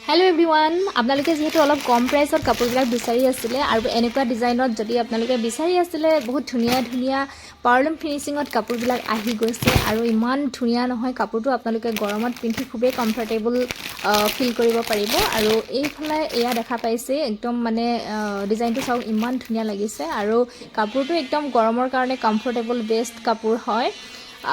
hello everyone आपनालोके जेहेतु अलप कम प्राइसत कापोरबिलाक बिचारि आছিলে आरु एनेकुवा डिजाइनत जदि आपनालोके बिचारि आছিলে बहुत धुनिया धुनिया पावरलूम फिनिशिंगत कापोरबिलाक आहि गइसे आरु इमान धुनिया নহয় कापोरটো आपनालोके गरमत पिন্ধि खुबे कम्फर्टेबल फील करिब पारिब आरु एइफाले एया देखा पाइसे एकदम माने डिजाइनটো साउ इमान धुनिया लागिसे आरु कापोरটো एकदम गरমৰ কাৰণে कम्फर्टेबल बेस्ट कापोर হয়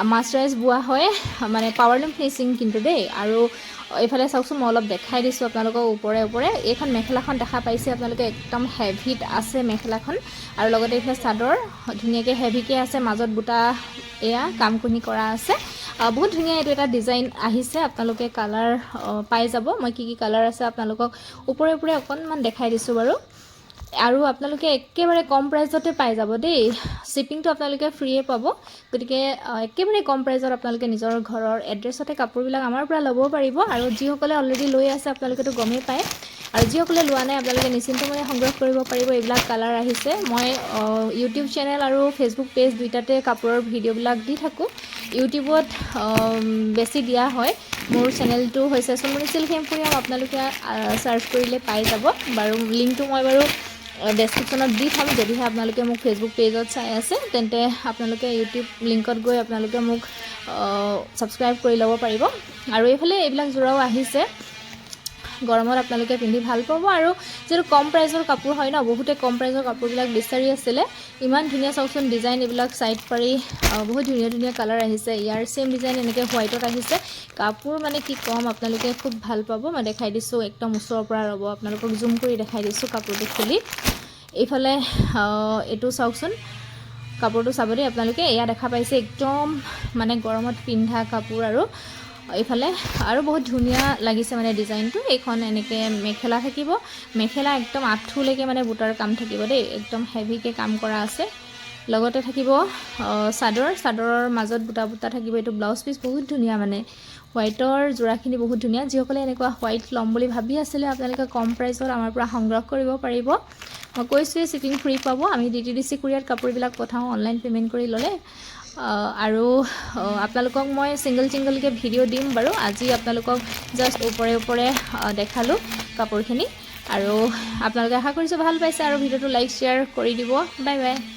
मास्टराइज बुआ হয় माने पावरलूम फिनिशिंग किन्तु दे आरु এইফালে চাওকচোন মই অলপ দেখাই দিছো আপোনালোকক ওপৰে ওপৰে এইখন মেখেলাখন দেখা পাইছে আপোনালোকে একদম হেভিত আছে মেখেলাখন আৰু লগতে এইফালে চাদৰ ধুনিয়াকে হেভিকে আছে মাজত বুটা এয়া কামকুনি কৰা আছে বহুত ধুনিয়া এটো এটা ডিজাইন আহিছে আপোনালোকে কালাৰ পাই যাব মই কি কি কালাৰ আছে আপোনালোকক ওপৰে ওপৰে অকনমান দেখাই দিছো বাৰু আৰু আপোনালোকে একেবাৰে কম প্ৰাইসতে পাই যাব দেই শিপিংটো আপোনালোকে ফ্ৰীয়ে পাব গতিকে একেবাৰে কম প্ৰাইসত আপোনালোকে নিজৰ ঘৰৰ এড্ৰেছতে কাপোৰবিলাক আমাৰ পৰা ল'ব পাৰিব আৰু যিসকলে অলৰেডি লৈ আছে আপোনালোকেটো গমেই পায় আৰু যিসকলে লোৱা নাই আপোনালোকে নিশ্চিন্তমনে সংগ্ৰহ কৰিব পাৰিব এইবিলাক কালাৰ আহিছে মই ইউটিউব চেনেল আৰু ফেসবুক পেজ দুইটাতে কাপোৰৰ ভিডিওবিলাক দি থাকো ইউটিউবত বেছি দিয়া হয় মোৰ চেনেলটো হৈছে সোণমণি চিল্ক এম্পোৰিয়াম আপোনালোকে সাৰ্চ কৰিলে পাই যাব বাৰু লিংকটো মই বাৰু ডেসক্ৰিপশনত দি থাম যদিহে আপোনালোকে মোক ফেসবুক পেজত চাই আছে তেন্তে আপোনালোকে ইউটিউব লিংকত গৈ আপোনালোকে মোক সাবস্ক্ৰাইব কৰি ল'ব পাৰিব আৰু এইফালে এইবিলাক জোৰাও আহিছে গৰমত আপোনালোকে পিন্ধি ভাল পাব আৰু যেটো কম প্ৰাইসৰ কাপোৰ হয় ন বহুতে কম প্ৰাইসৰ কাপোৰবিলাক বিচাৰি আছিল ইমান ধুনিয়া চাওকচোন ডিজাইন এইবিলাক সাইড পাৰি বহুত ধুনিয়া ধুনিয়া কালাৰ আহিছে ইয়াৰ সেম ডিজাইন এনেকে হোৱাইটত আহিছে কাপোৰ মানে কি কম আপোনালোকে খুব ভাল পাব মই দেখাই দিছো একদম ওচৰৰ পৰা ৰব আপোনালোকক জুম কৰি দেখাই দিছো কাপোৰটো খুলি এইফালে এটো চাওকচোন কাপোৰটো চাবদে আপোনালোকে এয়া দেখা পাইছে একদম মানে গৰমত পিন্ধা কাপোৰ আৰু এইফালে আৰু বহুত ধুনিয়া লাগিছে মানে ডিজাইনটো এখন এনেকে মেখেলা থাকিব মেখেলা একদম আঠুলৈকে মানে বুটাৰ কাম থাকিব দেই একদম হেভিকে কাম কৰা আছে লগতে থাকিব চাদৰৰ মাজত বুটা বুটা থাকিব এটো ব্লাউজ পিস বহুত ধুনিয়া মানে হোৱাইটৰ জোৰাখিনি বহুত ধুনিয়া যিসকলে এনেকুৱা হোৱাইট লম বুলি ভাবি আছিলে আপোনালোকে কম প্ৰাইসত আমাৰ পৰা সংগ্ৰহ কৰিব পাৰিব মই কৈছোৱে শিপিং ফ্ৰী পাব আমি ডিটিডিসি কুৰিয়াৰ কাপোৰবিলাক পঠাও অনলাইন পেমেন্ট কৰি ললে আৰু আপোনালোকক মই সিঙ্গল কে ভিডিও দিম বাৰু আজি আপোনালোকক জাস্ট ওপৰে ওপৰে দেখালো কাপোৰখিনি আৰু আপোনালোকে আশা কৰিছো ভাল পাইছে আৰু ভিডিওটো লাইক শেয়াৰ কৰি দিব বাই বাই